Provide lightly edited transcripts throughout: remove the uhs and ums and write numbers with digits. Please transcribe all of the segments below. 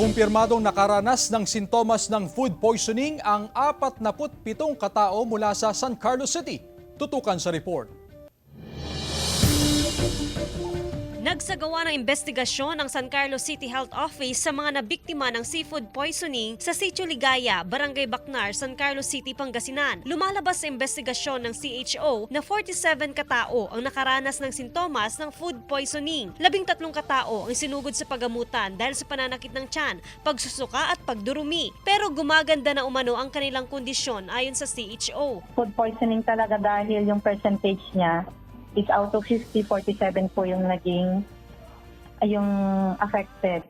Kumpirmadong nakaranas ng sintomas ng food poisoning ang 47 katao mula sa San Carlos City. Tutukan sa report. Nagsagawa ng investigasyon ang San Carlos City Health Office sa mga nabiktima ng seafood poisoning sa Sitio Ligaya, Barangay Bacnar, San Carlos City, Pangasinan. Lumalabas sa investigasyon ng CHO na 47 katao ang nakaranas ng sintomas ng food poisoning. 13 katao ang sinugod sa pagamutan dahil sa pananakit ng tiyan, pagsusuka at pagdurumi. Pero gumaganda na umano ang kanilang kondisyon ayon sa CHO. Food poisoning talaga dahil yung percentage niya is out of 50, 47 po yung naging yung affected.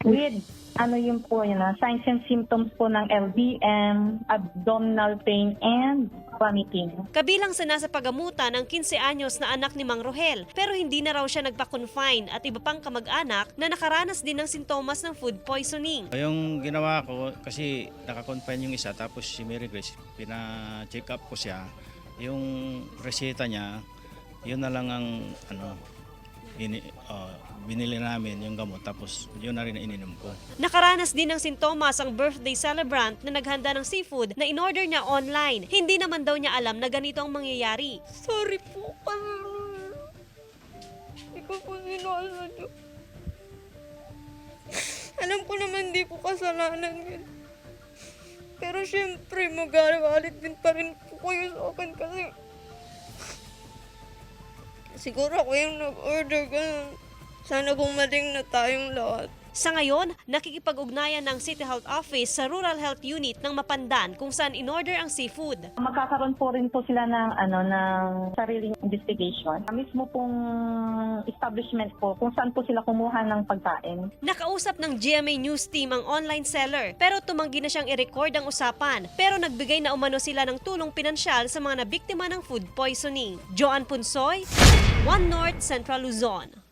With yun po yun, signs and symptoms po ng LBM, abdominal pain, and vomiting. Kabilang sa nasa pagamutan ng 15 anyos na anak ni Mang Rohel, pero hindi na raw siya nagpa-confine at iba pang kamag-anak na nakaranas din ng sintomas ng food poisoning. Yung ginawa ko, kasi naka-confine yung isa, tapos si Mary Grace, pina-check up ko siya. Yung reseta niya, yun na lang ang binili namin yung gamot, tapos yun na rin ang ininom ko. Nakaranas din ng sintomas ang birthday celebrant na naghanda ng seafood na in-order niya online. Hindi naman daw niya alam na ganito ang mangyayari. Sorry po, hindi ko po sinasadya. Alam ko naman di po kasalanan yun. Pero syempre, magalit din pa rin po kayo sa akin kasi siguro ako yung nag-order, ganun. Sana gumaling na tayong lahat. Sa ngayon, nakikipag-ugnayan ng City Health Office sa Rural Health Unit ng Mapandan kung saan in-order ang seafood. Magkakaroon po rin po sila ng sariling investigation. Mismo pong establishment po kung saan po sila kumuha ng pagkain. Nakausap ng GMA News Team ang online seller pero tumanggi na siyang i-record ang usapan. Pero nagbigay na umano sila ng tulong pinansyal sa mga nabiktima ng food poisoning. Joan Punsoy, One North, Central Luzon.